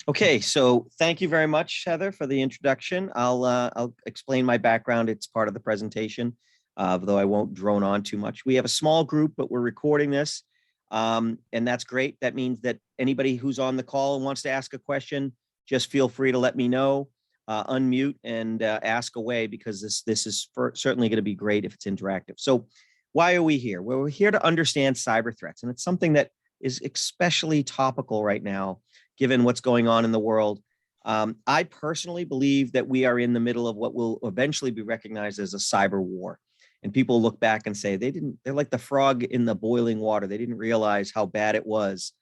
Okay, so thank you very much, Heather, for the introduction. I'll explain my background. It's part of the presentation, though I won't drone on too much. We have a small group, but we're recording this, and that's great. That means that anybody who's on the call and wants to ask a question, just feel free to let me know, unmute and ask away, because this is certainly going to be great if it's interactive. So why are we here? Well, we're here to understand cyber threats, and it's something that is especially topical right now, given what's going on in the world. I personally believe that we are in the middle of what will eventually be recognized as a cyber war. And people look back and say, they're like the frog in the boiling water. They didn't realize how bad it was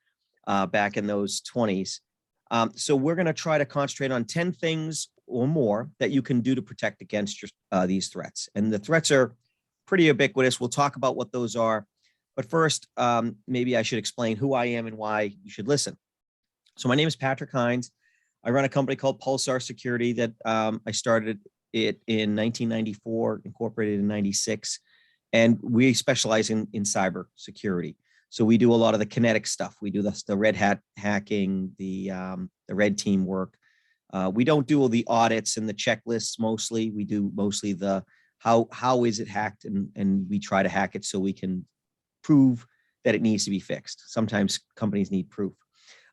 back in those 20s. So we're going to try to concentrate on 10 things or more that you can do to protect against these threats. And the threats are pretty ubiquitous. We'll talk about what those are. But first, maybe I should explain who I am and why you should listen. So my name is Patrick Hynds. I run a company called Pulsar Security that I started it in 1994, incorporated in 96. And we specialize in cyber security. So we do a lot of the kinetic stuff. We do the red hat hacking, the red team work. We don't do all the audits and the checklists mostly. We do mostly the how is it hacked, and we try to hack it so we can prove that it needs to be fixed. Sometimes companies need proof.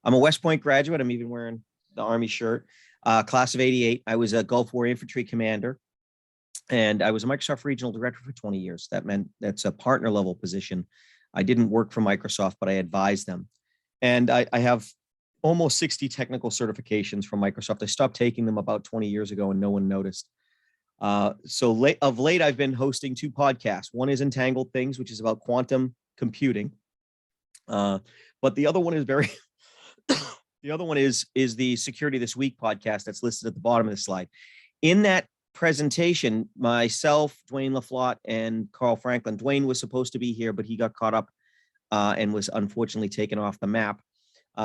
I'm a West Point graduate. I'm even wearing the Army shirt. Class of '88. I was a Gulf War infantry commander, and I was a Microsoft regional director for 20 years. That meant that's a partner level position. I didn't work for Microsoft, but I advised them. And I have almost 60 technical certifications from Microsoft. I stopped taking them about 20 years ago, and no one noticed. Of late, I've been hosting 2 podcasts. One is Entangled Things, which is about quantum computing. But the other one is the other one is the Security This Week podcast that's listed at the bottom of the slide. In that presentation, myself, Dwayne LaFlotte, and Carl Franklin. Dwayne was supposed to be here, but he got caught up and was unfortunately taken off the map.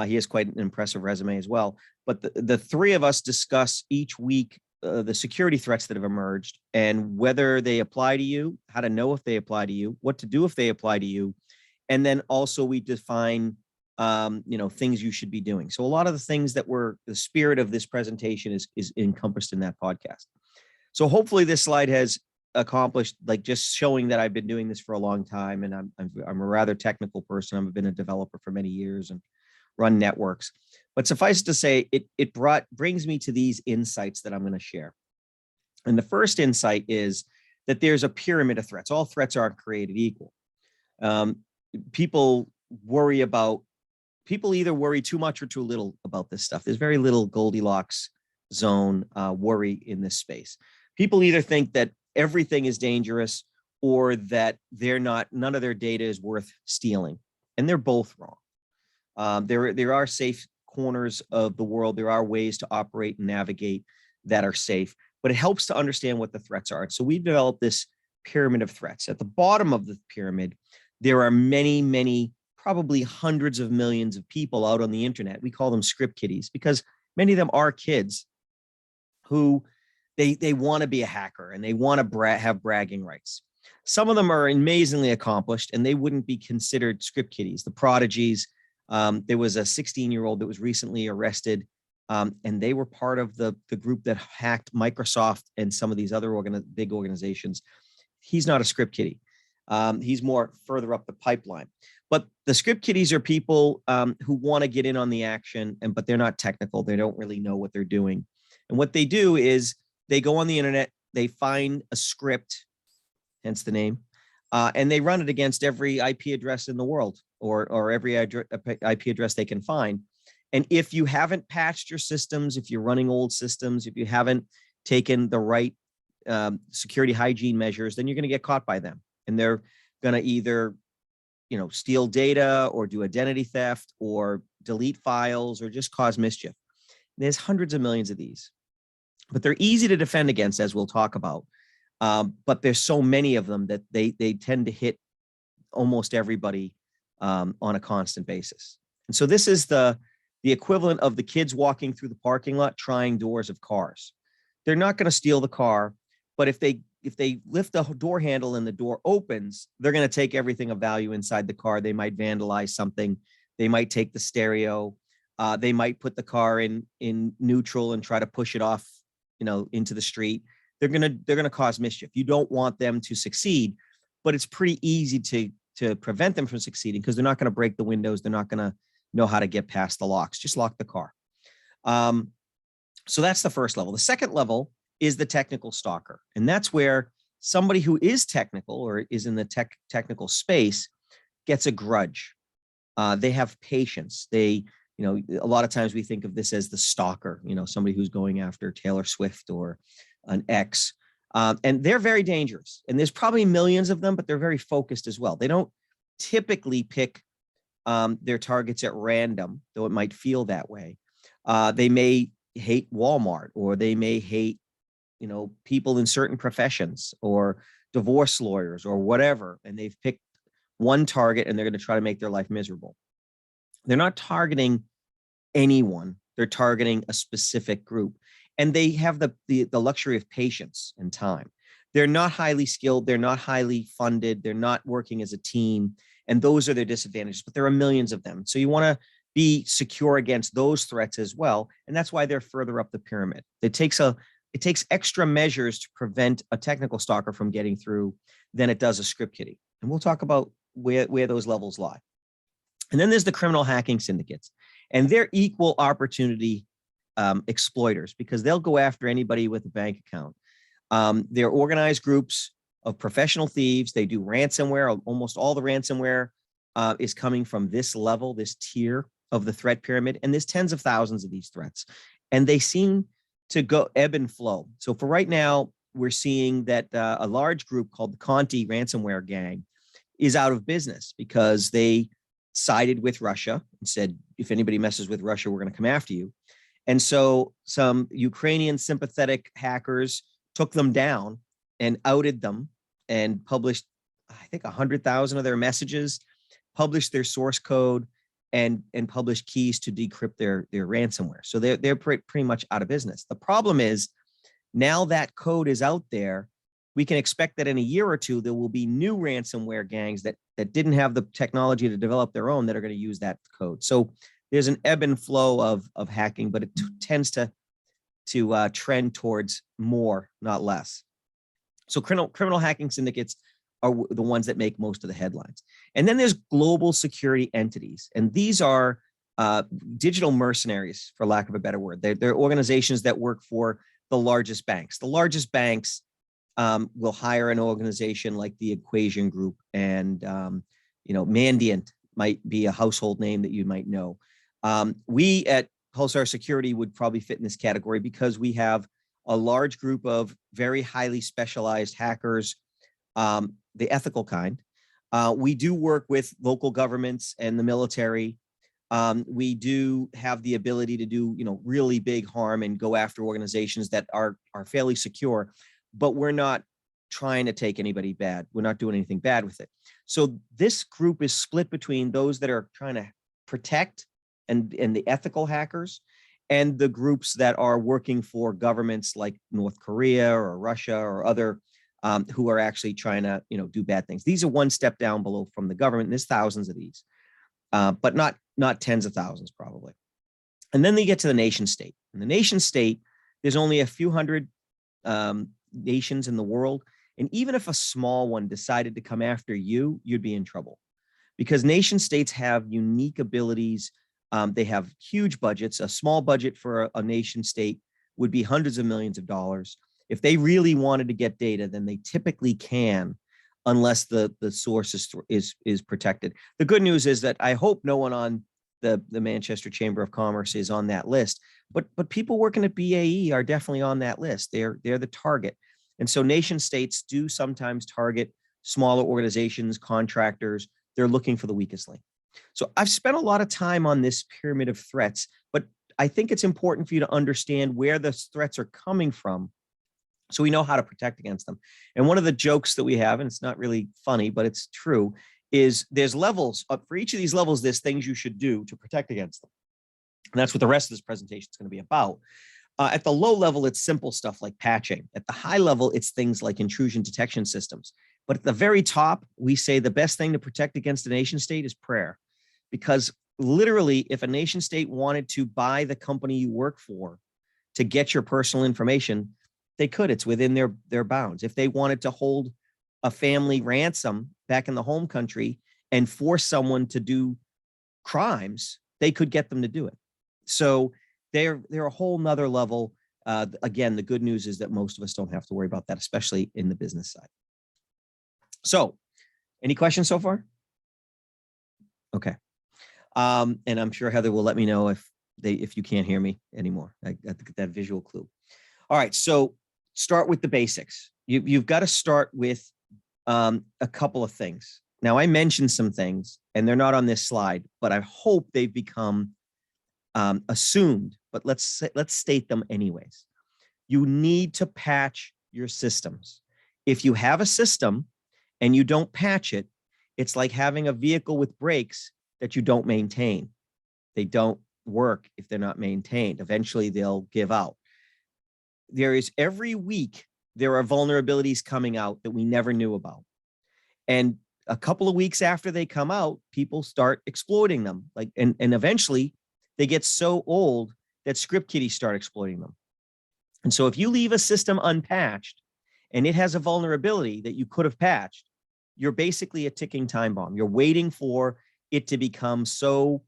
He has quite an impressive resume as well. But the 3 of us discuss each week the security threats that have emerged and whether they apply to you, how to know if they apply to you, what to do if they apply to you. And then also we define things you should be doing. So a lot of the things that were the spirit of this presentation is encompassed in that podcast. So hopefully this slide has accomplished, like, just showing that I've been doing this for a long time, and I'm a rather technical person. I've been a developer for many years and run networks. But suffice to say, it brings me to these insights that I'm going to share. And the first insight is that there's a pyramid of threats. All threats aren't created equal. People either worry too much or too little about this stuff. There's very little Goldilocks zone worry in this space. People either think that everything is dangerous or that none of their data is worth stealing. And they're both wrong. There are safe corners of the world. There are ways to operate and navigate that are safe, but it helps to understand what the threats are. So we've developed this pyramid of threats. At the bottom of the pyramid, there are many, many, probably hundreds of millions of people out on the internet. We call them script kiddies because many of them are kids who they want to be a hacker and they want to have bragging rights. Some of them are amazingly accomplished and they wouldn't be considered script kiddies, the prodigies. There was a 16-year-old that was recently arrested, and they were part of the group that hacked Microsoft and some of these other big organizations. He's not a script kiddie. He's more further up the pipeline. But the script kiddies are people who want to get in on the action, but they're not technical. They don't really know what they're doing. And what they do is they go on the internet, they find a script, hence the name, and they run it against every IP address in the world or every IP address they can find. And if you haven't patched your systems, if you're running old systems, if you haven't taken the right security hygiene measures, then you're going to get caught by them. And they're going to either steal data or do identity theft or delete files or just cause mischief. There's hundreds of millions of these, but they're easy to defend against, as we'll talk about. But there's so many of them that they tend to hit almost everybody on a constant basis. And so this is the equivalent of the kids walking through the parking lot trying doors of cars. They're not going to steal the car, but if they lift the door handle and the door opens, they're going to take everything of value inside the car. They might vandalize something. They might take the stereo. They might put the car in neutral and try to push it off, into the street. They're gonna cause mischief. You don't want them to succeed, but it's pretty easy to prevent them from succeeding because they're not going to break the windows. They're not going to know how to get past the locks. Just lock the car. So that's the first level. The second level is the technical stalker, and that's where somebody who is technical or is in the technical space gets a grudge. They have patience. They, a lot of times we think of this as the stalker, somebody who's going after Taylor Swift or an ex. And they're very dangerous. And there's probably millions of them, but they're very focused as well. They don't typically pick their targets at random, though it might feel that way. They may hate Walmart, or they may hate, people in certain professions or divorce lawyers or whatever. And they've picked one target and they're going to try to make their life miserable. They're not targeting anyone. They're targeting a specific group. And they have the luxury of patience and time. They're not highly skilled. They're not highly funded. They're not working as a team. And those are their disadvantages, but there are millions of them. So you want to be secure against those threats as well. And that's why they're further up the pyramid. It takes extra measures to prevent a technical stalker from getting through than it does a script kiddie. And we'll talk about where those levels lie. And then there's the criminal hacking syndicates, and they're equal opportunity exploiters because they'll go after anybody with a bank account. They're organized groups of professional thieves. They do ransomware. Almost all the ransomware is coming from this level, this tier of the threat pyramid. And there's tens of thousands of these threats, and they seem to go ebb and flow. So for right now, we're seeing that a large group called the Conti ransomware gang is out of business because they sided with Russia and said, if anybody messes with Russia, we're going to come after you. And so some Ukrainian sympathetic hackers took them down and outed them and published, I think, 100,000 of their messages, published their source code, and published keys to decrypt their ransomware. So they're pretty much out of business. The problem is now that code is out there, we can expect that in a year or two, there will be new ransomware gangs that didn't have the technology to develop their own that are going to use that code. So there's an ebb and flow of hacking, but it tends to trend towards more, not less. So criminal hacking syndicates are the ones that make most of the headlines. And then there's global security entities. And these are digital mercenaries, for lack of a better word. They're organizations that work for the largest banks. The largest banks will hire an organization like the Equation Group, and Mandiant might be a household name that you might know. We at Pulsar Security would probably fit in this category because we have a large group of very highly specialized hackers, the ethical kind. We do work with local governments and the military. We do have the ability to do, really big harm and go after organizations that are fairly secure, but we're not trying to take anybody bad. We're not doing anything bad with it. So this group is split between those that are trying to protect and the ethical hackers, and the groups that are working for governments like North Korea or Russia or other who are actually trying to, do bad things. These are one step down below from the government, and there's thousands of these, but not tens of thousands probably. And then they get to the nation state. In the nation state, there's only a few hundred nations in the world. And even if a small one decided to come after you, you'd be in trouble because nation states have unique abilities. They have huge budgets. A small budget for a nation state would be hundreds of millions of dollars. If they really wanted to get data, then they typically can, unless the source is protected. The good news is that I hope no one on the Manchester Chamber of Commerce is on that list, but people working at BAE are definitely on that list. They're the target. And so nation states do sometimes target smaller organizations, contractors. They're looking for the weakest link. So I've spent a lot of time on this pyramid of threats, but I think it's important for you to understand where the threats are coming from so we know how to protect against them. And one of the jokes that we have, and it's not really funny, but it's true, is there's levels. For each of these levels, there's things you should do to protect against them. And that's what the rest of this presentation is going to be about. At the low level, it's simple stuff like patching. At the high level, it's things like intrusion detection systems. But at the very top, we say the best thing to protect against a nation state is prayer, because literally, if a nation state wanted to buy the company you work for to get your personal information, they could. It's within their bounds. If they wanted to hold a family ransom back in the home country and force someone to do crimes, they could get them to do it. So they're a whole nother level. Again, the good news is that most of us don't have to worry about that, especially in the business side. So any questions so far? Okay. And I'm sure Heather will let me know if you can't hear me anymore. I get that visual clue. All right. So start with the basics. You've got to start with a couple of things. Now, I mentioned some things, and they're not on this slide, but I hope they've become assumed. But let's state them anyways. You need to patch your systems. If you have a system and you don't patch it, it's like having a vehicle with brakes that you don't maintain. They don't work if they're not maintained. Eventually, they'll give out. Every week, there are vulnerabilities coming out that we never knew about. And a couple of weeks after they come out, people start exploiting them. And eventually, they get so old that script kiddies start exploiting them. And so if you leave a system unpatched and it has a vulnerability that you could have patched, you're basically a ticking time bomb. You're waiting for it to become so,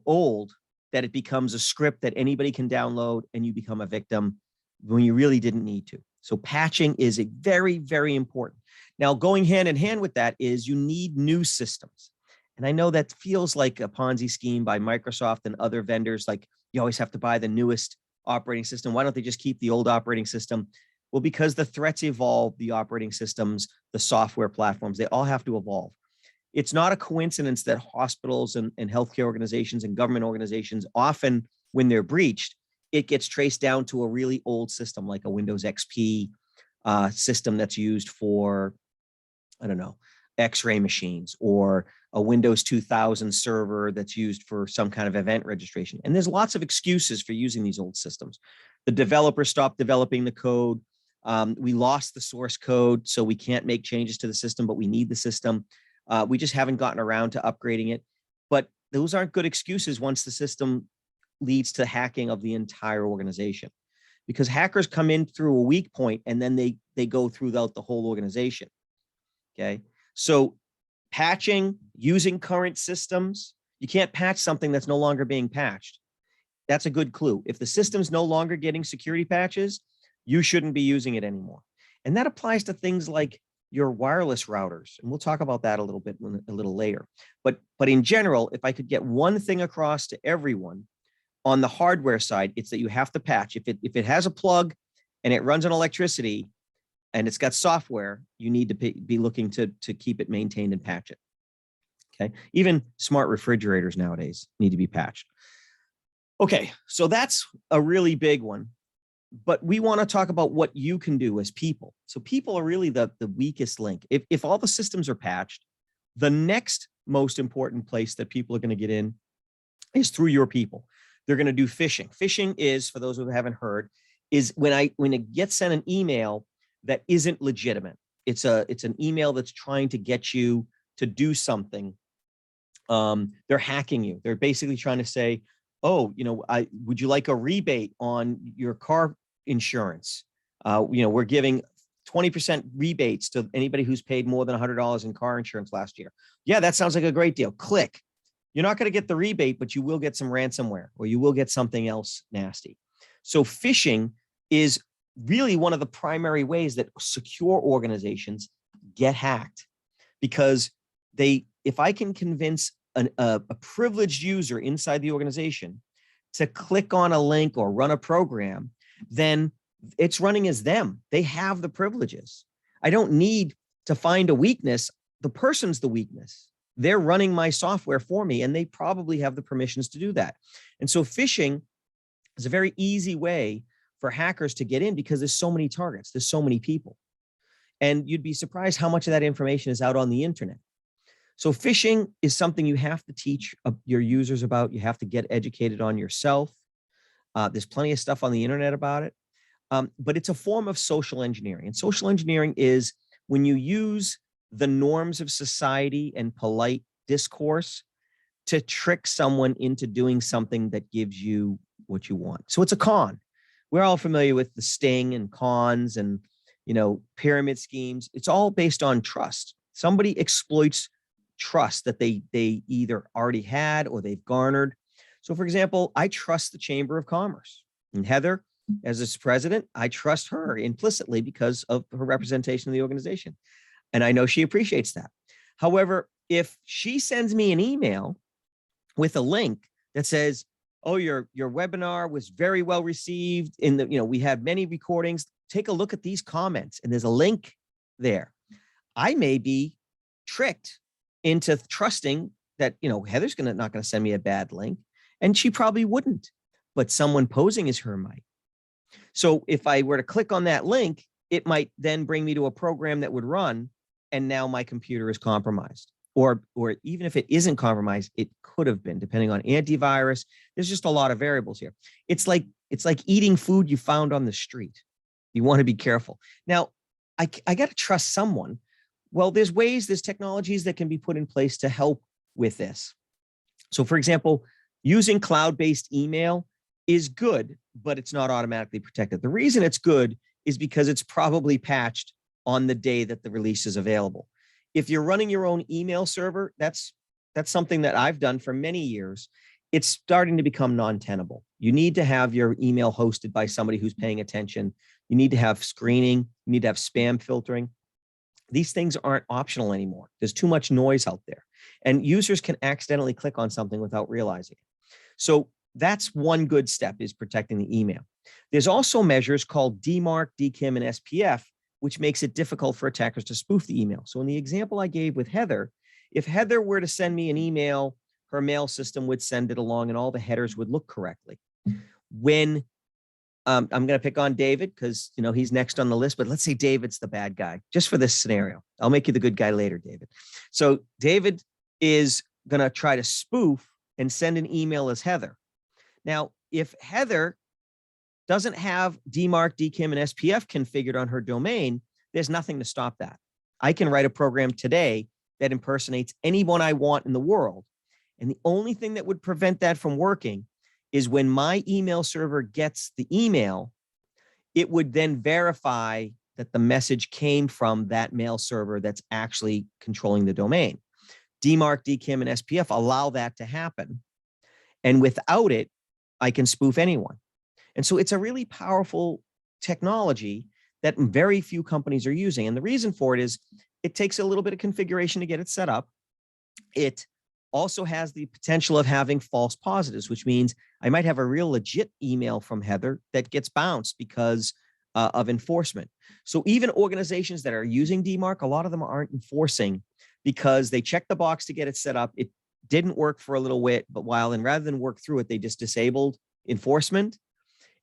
old that it becomes a script that anybody can download and you become a victim when you really didn't need to. So patching is very, very important. Now, going hand in hand with that is you need new systems. And I know that feels like a Ponzi scheme by Microsoft and other vendors, like you always have to buy the newest operating system. Why don't they just keep the old operating system? Well, because the threats evolve, the operating systems, the software platforms, they all have to evolve. It's not a coincidence that hospitals and healthcare organizations and government organizations, often when they're breached, it gets traced down to a really old system like a Windows XP system that's used for, X-ray machines, or a Windows 2000 server that's used for some kind of event registration. And there's lots of excuses for using these old systems. The developer stopped developing the code. We lost the source code, so we can't make changes to the system, but we need the system. We just haven't gotten around to upgrading it. But those aren't good excuses once the system leads to hacking of the entire organization, because hackers come in through a weak point and then they go throughout the whole organization. Okay. So patching, using current systems, you can't patch something that's no longer being patched. That's a good clue. If the system's no longer getting security patches, you shouldn't be using it anymore. And that applies to things like your wireless routers. And we'll talk about that a little later. But in general, if I could get one thing across to everyone on the hardware side, it's that you have to patch. If it has a plug and it runs on electricity and it's got software, you need to be looking to keep it maintained and patch it. Okay. Even smart refrigerators nowadays need to be patched. Okay. So that's a really big one. But we want to talk about what you can do as people. So people are really the weakest link. If all the systems are patched, the next most important place that people are going to get in is through your people. They're going to do phishing. Phishing is, for those who haven't heard, is when it gets sent an email that isn't legitimate. It's an email that's trying to get you to do something. They're hacking you. They're basically trying to say, oh, would you like a rebate on your car insurance? We're giving 20% rebates to anybody who's paid more than $100 in car insurance last year. Yeah, that sounds like a great deal. Click. You're not going to get the rebate, but you will get some ransomware, or you will get something else nasty. So phishing is really one of the primary ways that secure organizations get hacked, because if I can convince a privileged user inside the organization to click on a link or run a program, then it's running as them. They have the privileges. I don't need to find a weakness. The person's the weakness. They're running my software for me, and they probably have the permissions to do that. And so phishing is a very easy way for hackers to get in, because there's so many targets, there's so many people. And you'd be surprised how much of that information is out on the internet. So phishing is something you have to teach your users about. You have to get educated on yourself. There's plenty of stuff on the internet about it. But it's a form of social engineering. And social engineering is when you use the norms of society and polite discourse to trick someone into doing something that gives you what you want. So it's a con. We're all familiar with the sting and cons and, pyramid schemes. It's all based on trust. Somebody exploits trust that they either already had or they've garnered. So for example, I trust the Chamber of Commerce, and Heather, as its president, I trust her implicitly because of her representation of the organization. And I know she appreciates that. However, if she sends me an email with a link that says, oh, your webinar was very well received we had many recordings. Take a look at these comments. And there's a link there. I may be tricked into trusting that, Heather's not going to send me a bad link. And she probably wouldn't, but someone posing as her might. So if I were to click on that link, it might then bring me to a program that would run, and now my computer is compromised. Or even if it isn't compromised, it could have been, depending on antivirus. There's just a lot of variables here. It's like eating food you found on the street. You want to be careful. Now, I got to trust someone. Well, there's technologies that can be put in place to help with this. So for example, using cloud-based email is good, but it's not automatically protected. The reason it's good is because it's probably patched on the day that the release is available. If you're running your own email server, that's something that I've done for many years. It's starting to become non-tenable. You need to have your email hosted by somebody who's paying attention. You need to have screening. You need to have spam filtering. These things aren't optional anymore. There's too much noise out there, and users can accidentally click on something without realizing it. So that's one good step, is protecting the email. There's also measures called DMARC, DKIM, and SPF, which makes it difficult for attackers to spoof the email. So in the example I gave with Heather, if Heather were to send me an email, her mail system would send it along and all the headers would look correctly. When I'm going to pick on David because, he's next on the list, but let's say David's the bad guy, just for this scenario. I'll make you the good guy later, David. So David is going to try to spoof and send an email as Heather. Now, if Heather doesn't have DMARC, DKIM, and SPF configured on her domain, there's nothing to stop that. I can write a program today that impersonates anyone I want in the world. And the only thing that would prevent that from working is when my email server gets the email, it would then verify that the message came from that mail server that's actually controlling the domain. DMARC, DKIM, and SPF allow that to happen. And without it, I can spoof anyone. And so it's a really powerful technology that very few companies are using. And the reason for it is it takes a little bit of configuration to get it set up. It also has the potential of having false positives, which means I might have a real legit email from Heather that gets bounced because of enforcement. So even organizations that are using DMARC, a lot of them aren't enforcing because they checked the box to get it set up. It didn't work for a little while, and rather than work through it, they just disabled enforcement.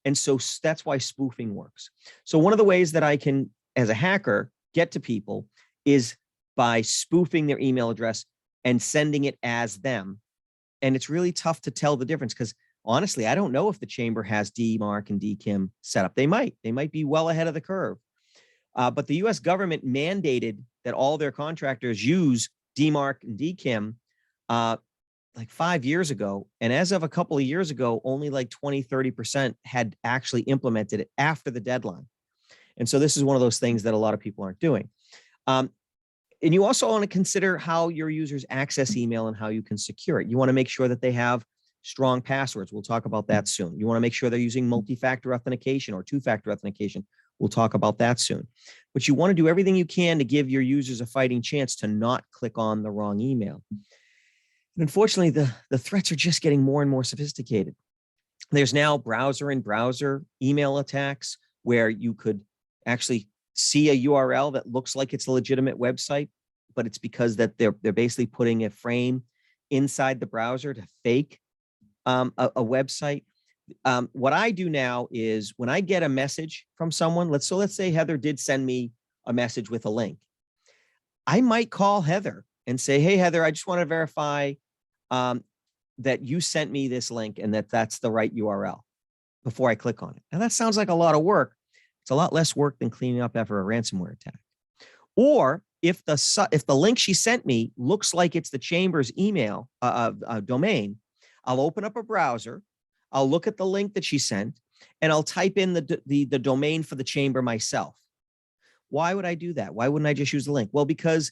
And so that's why spoofing works. So one of the ways that I can, as a hacker, get to people is by spoofing their email address and sending it as them. And it's really tough to tell the difference because honestly, I don't know if the chamber has DMARC and DKIM set up. They might be well ahead of the curve. But the US government mandated that all their contractors use DMARC and DKIM like 5 years ago. And as of a couple of years ago, only like 20-30% had actually implemented it after the deadline. And so this is one of those things that a lot of people aren't doing. And you also want to consider how your users access email and how you can secure it. You want to make sure that they have strong passwords. We'll talk about that soon. You want to make sure they're using multi-factor authentication or two-factor authentication. We'll talk about that soon. But you want to do everything you can to give your users a fighting chance to not click on the wrong email. And unfortunately, the threats are just getting more and more sophisticated. There's now browser email attacks where you could actually see a URL that looks like it's a legitimate website, but it's because that they're basically putting a frame inside the browser to fake a website. What I do now is when I get a message from someone, let's say Heather did send me a message with a link. I might call Heather and say, hey, Heather, I just want to verify that you sent me this link and that's the right URL before I click on it. Now that sounds like a lot of work. It's a lot less work than cleaning up after a ransomware attack. Or if the link she sent me looks like it's the chamber's email domain, I'll open up a browser, I'll look at the link that she sent, and I'll type in the domain for the chamber myself. Why would I do that? Why wouldn't I just use the link? Well, because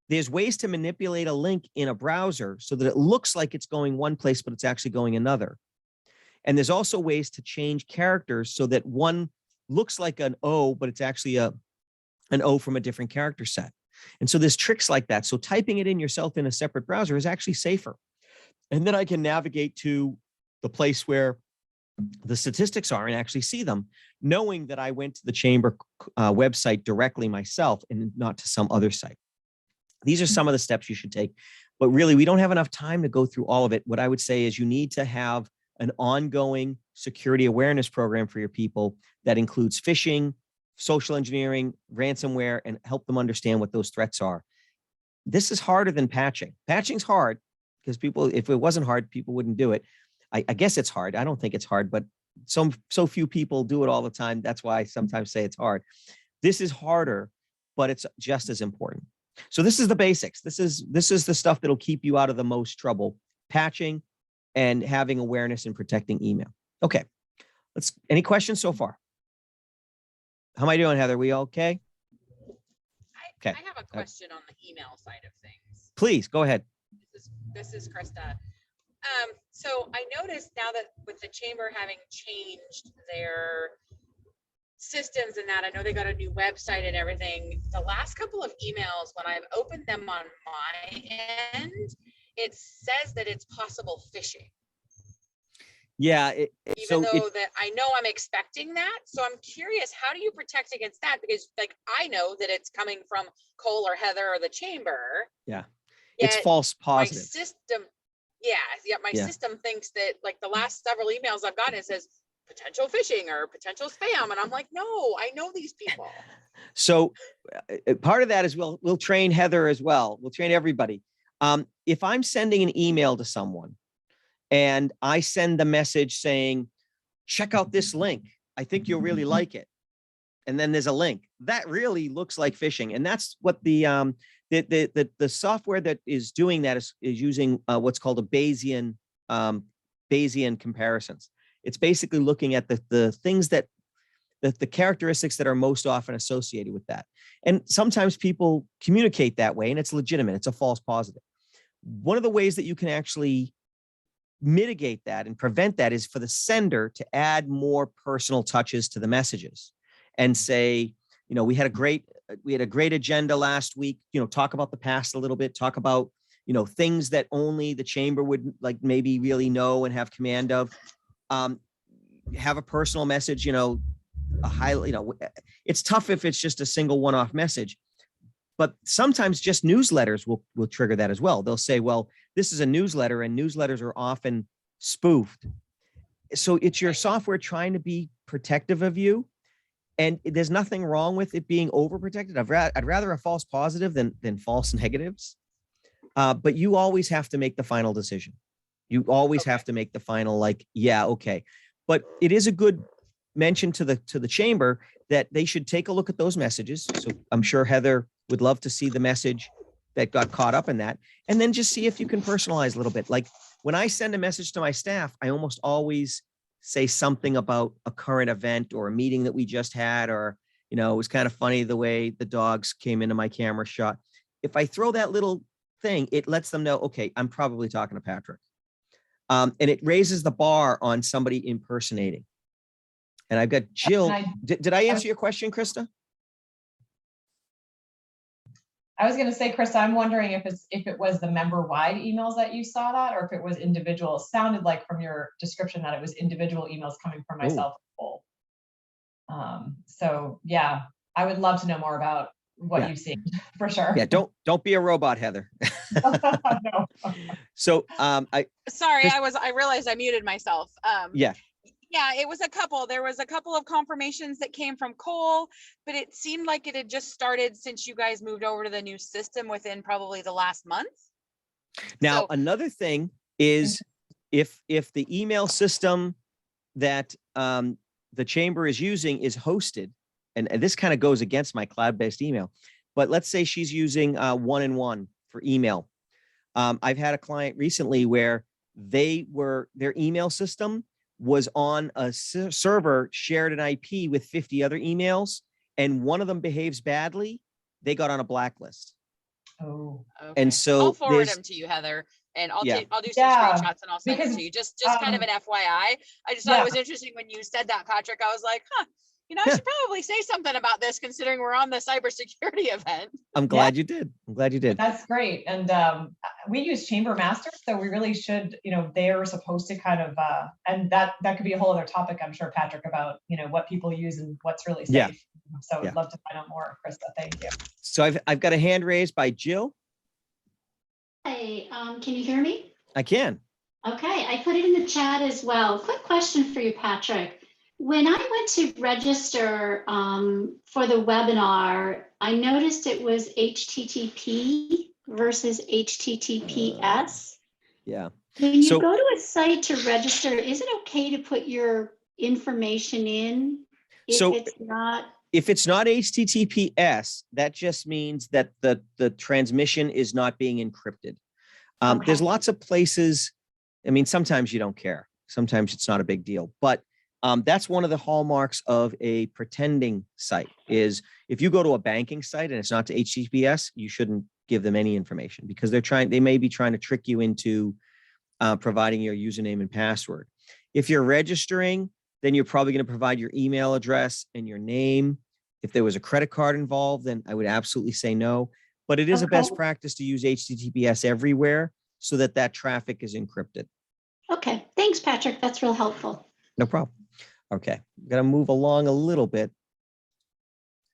there's ways to manipulate a link in a browser so that it looks like it's going one place, but it's actually going another. And there's also ways to change characters so that one looks like an O, but it's actually an O from a different character set. And so there's tricks like that. So typing it in yourself in a separate browser is actually safer. And then I can navigate to the place where the statistics are and actually see them, knowing that I went to the chamber website directly myself and not to some other site. These are some of the steps you should take, but really we don't have enough time to go through all of it. What I would say is you need to have an ongoing security awareness program for your people that includes phishing, social engineering, ransomware, and help them understand what those threats are. This is harder than patching. Patching's hard because people, if it wasn't hard, people wouldn't do it. I guess it's hard. I don't think it's hard, but so few people do it all the time. That's why I sometimes say it's hard. This is harder, but it's just as important. So this is the basics. This is the stuff that'll keep you out of the most trouble: patching and having awareness and protecting email. Okay, any questions so far? How am I doing, Heather? We okay? Okay. I have a question on the email side of things. Please go ahead. This is Krista. So I noticed now that with the chamber having changed their systems and that, I know they got a new website and everything. The last couple of emails, when I've opened them on my end, it says that it's possible phishing. Yeah. Even though that I know I'm expecting that. So I'm curious, how do you protect against that? Because like, I know that it's coming from Cole or Heather or the chamber. Yeah. It's false positive. My system, my system thinks that like the last several emails I've gotten, it says potential phishing or potential spam. And I'm like, no, I know these people. So part of that is we'll train Heather as well. We'll train everybody. If I'm sending an email to someone and I send the message saying, check out this link, I think you'll really like it, and then there's a link, that really looks like phishing. And that's what the software that is doing that is using what's called a Bayesian comparisons. It's basically looking at the things that the characteristics that are most often associated with that. And sometimes people communicate that way and it's legitimate. It's a false positive. One of the ways that you can actually mitigate that and prevent that is for the sender to add more personal touches to the messages and say, you know, we had a great agenda last week, you know, talk about the past a little bit, talk about, you know, things that only the chamber would like maybe really know and have command of. Have a personal message, you know, it's tough if it's just a single one-off message, but sometimes just newsletters will trigger that as well. They'll say, well, this is a newsletter and newsletters are often spoofed. So it's your software trying to be protective of you. And there's nothing wrong with it being overprotected. I'd rather a false positive than false negatives. But you always have to make the final decision. You always have to make the final, like, yeah, okay. But it is a good mention to the chamber that they should take a look at those messages. So I'm sure Heather would love to see the message that got caught up in that, and then just see if you can personalize a little bit. Like when I send a message to my staff, I almost always say something about a current event or a meeting that we just had, or, you know, it was kind of funny the way the dogs came into my camera shot. If I throw that little thing, it lets them know, okay, I'm probably talking to Patrick. And it raises the bar on somebody impersonating. And I've got Jill. Did I answer your question, Krista? I was going to say, Krista, I'm wondering if it was the member-wide emails that you saw that, or if it was individual. It sounded like from your description that it was individual emails coming from myself. So yeah, I would love to know more about what you've seen for sure. Yeah, don't be a robot, Heather. No. So sorry, I realized I muted myself. Yeah, it was a couple. There was a couple of confirmations that came from Cole, but it seemed like it had just started since you guys moved over to the new system within probably the last month. Now, another thing is if the email system that the chamber is using is hosted, and this kind of goes against my cloud-based email, but let's say she's using 1-in-1 for email. I've had a client recently where their email system was on a server, shared an IP with 50 other emails, and one of them behaves badly, they got on a blacklist. Oh, Okay. And so I'll forward there's- them to you, Heather, and I'll Yeah. I'll do some Yeah, screenshots and I'll send because, it to you. Just kind of an FYI. I just thought yeah. it was interesting when you said that, Patrick. I was like, huh, I should probably say something about this considering we're on the cybersecurity event. I'm glad you did. I'm glad you did. That's great. And we use Chamber Masters, so we really should, they're supposed to kind of, and that could be a whole other topic, I'm sure, Patrick, about, what people use and what's really safe. Yeah. So I'd love to find out more, Krista. Thank you. So I've got a hand raised by Jill. Hey, can you hear me? I can. Okay, I put it in the chat as well. Quick question for you, Patrick. When I went to register for the webinar, I noticed it was HTTP versus HTTPS. Yeah. When you go to a site to register, is it okay to put your information in if it's not HTTPS, that just means that the transmission is not being encrypted. There's lots of places. I mean, sometimes you don't care. Sometimes it's not a big deal, but that's one of the hallmarks of a pretending site is if you go to a banking site and it's not to HTTPS, you shouldn't give them any information because they may be trying to trick you into providing your username and password. If you're registering, then you're probably going to provide your email address and your name. If there was a credit card involved, then I would absolutely say no. But it is a best practice to use HTTPS everywhere so that traffic is encrypted. Okay, thanks, Patrick. That's real helpful. No problem. Okay, I'm gonna move along a little bit.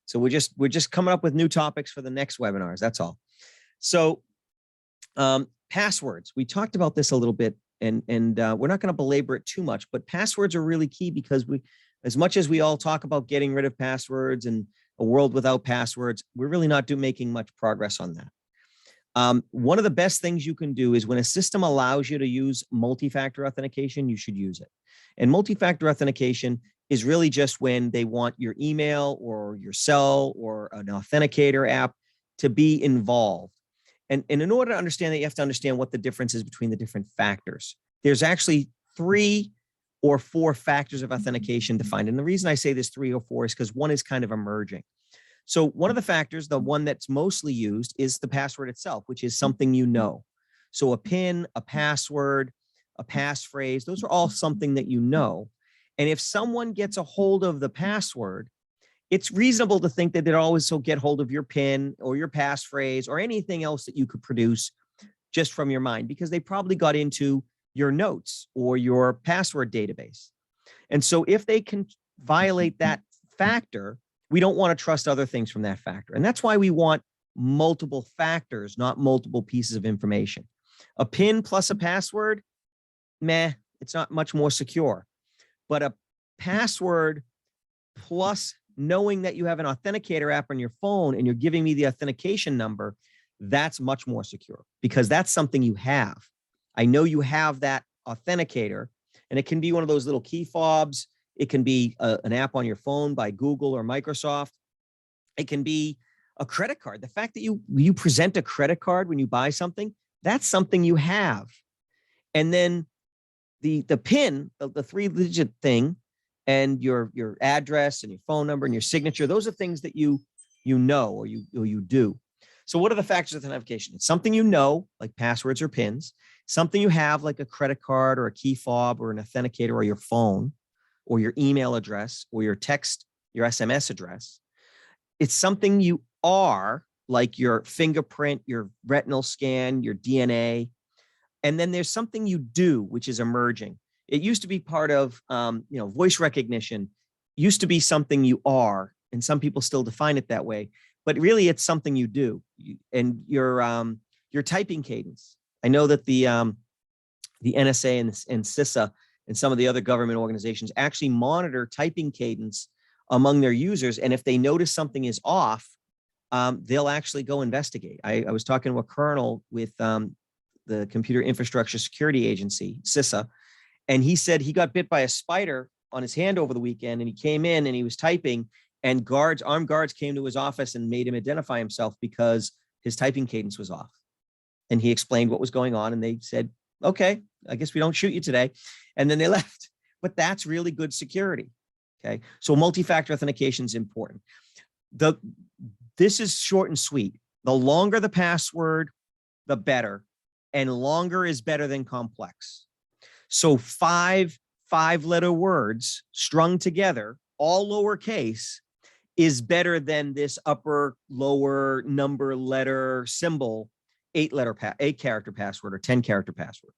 So we're just coming up with new topics for the next webinars. That's all. So passwords. We talked about this a little bit, and we're not going to belabor it too much. But passwords are really key because as much as we all talk about getting rid of passwords and a world without passwords, we're really not making much progress on that. One of the best things you can do is when a system allows you to use multi-factor authentication, you should use it. And multi-factor authentication is really just when they want your email or your cell or an authenticator app to be involved. And in order to understand that, you have to understand what the difference is between the different factors. There's actually 3 or 4 factors of authentication defined. And the reason I say there's 3 or 4 is because one is kind of emerging. So one of the factors, the one that's mostly used, is the password itself, which is something you know. So a PIN, a password, a passphrase, those are all something that you know. And if someone gets a hold of the password, it's reasonable to think that they'd also get hold of your PIN or your passphrase or anything else that you could produce just from your mind, because they probably got into your notes or your password database. And so if they can violate that factor, we don't want to trust other things from that factor. And that's why we want multiple factors, not multiple pieces of information. A PIN plus a password, meh, it's not much more secure. But a password plus knowing that you have an authenticator app on your phone and you're giving me the authentication number, that's much more secure because that's something you have. I know you have that authenticator, and it can be one of those little key fobs. It can be an app on your phone by Google or Microsoft. It can be a credit card. The fact that you present a credit card when you buy something, that's something you have. And then the PIN, the 3-digit thing, and your address and your phone number and your signature, those are things that you know or you do. So what are the factors of authentication? It's something you know, like passwords or PINs, something you have like a credit card or a key fob or an authenticator or your phone or your email address or your text, your SMS address. It's something you are, like your fingerprint, your retinal scan, your DNA. And then there's something you do, which is emerging. It used to be part of, voice recognition used to be something you are, and some people still define it that way, but really it's something you do. And your typing cadence. I know that the NSA and CISA and some of the other government organizations actually monitor typing cadence among their users. And if they notice something is off, they'll actually go investigate. I was talking to a colonel with the Computer Infrastructure Security Agency, CISA, and he said he got bit by a spider on his hand over the weekend, and he came in and he was typing, And armed guards came to his office and made him identify himself because his typing cadence was off. And he explained what was going on, and they said, okay, I guess we don't shoot you today. And then they left. But that's really good security. Okay. So multi-factor authentication is important. This is short and sweet. The longer the password, the better. And longer is better than complex. So five-letter words strung together, all lowercase, is better than this upper, lower, number, letter, symbol, 8-character password or 10-character password.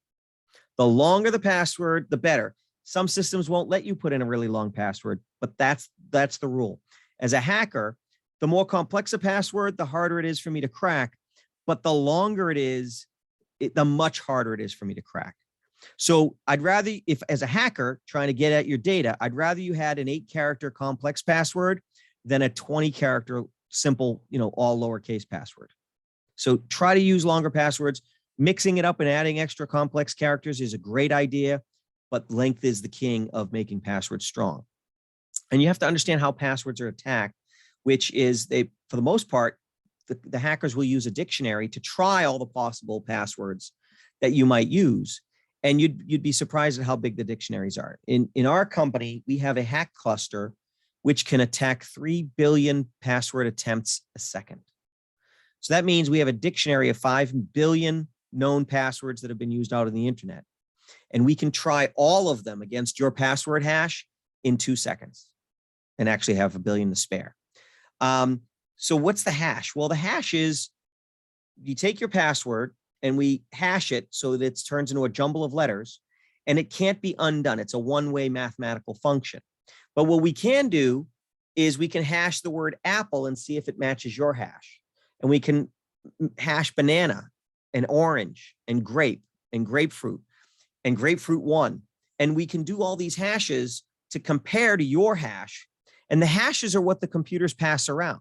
The longer the password, the better. Some systems won't let you put in a really long password, but that's the rule. As a hacker, the more complex a password, the harder it is for me to crack. But the longer it is, the much harder it is for me to crack. So I'd rather, if as a hacker trying to get at your data, I'd rather you had an 8-character complex password than a 20-character simple, all lowercase password. So try to use longer passwords. Mixing it up and adding extra complex characters is a great idea, but length is the king of making passwords strong. And you have to understand how passwords are attacked, which is for the most part, the hackers will use a dictionary to try all the possible passwords that you might use. And you'd be surprised at how big the dictionaries are. In our company, we have a hack cluster which can attack 3 billion password attempts a second. So that means we have a dictionary of 5 billion known passwords that have been used out on the internet. And we can try all of them against your password hash in 2 seconds and actually have 1 billion to spare. So what's the hash? Well, the hash is you take your password and we hash it so that it turns into a jumble of letters, and it can't be undone. It's a one-way mathematical function. But what we can do is we can hash the word apple and see if it matches your hash. And we can hash banana and orange and grape and grapefruit and grapefruit 1. And we can do all these hashes to compare to your hash. And the hashes are what the computers pass around.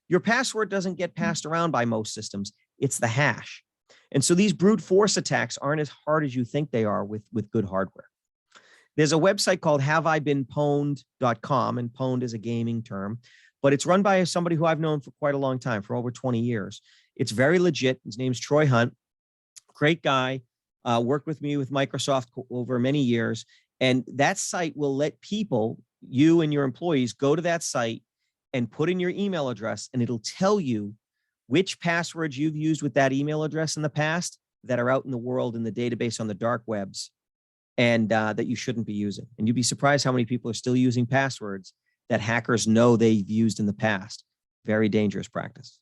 Your password doesn't get passed around by most systems. It's the hash. And so these brute force attacks aren't as hard as you think they are with good hardware. There's a website called haveibeenpwned.com, and pwned is a gaming term, but it's run by somebody who I've known for quite a long time, for over 20 years. It's very legit. His name's Troy Hunt. Great guy. Worked with me with Microsoft over many years. And that site will let people, you and your employees, go to that site and put in your email address, and it'll tell you which passwords you've used with that email address in the past that are out in the world in the database on the dark webs, and that you shouldn't be using. And you'd be surprised how many people are still using passwords that hackers know they've used in the past. Very dangerous practice.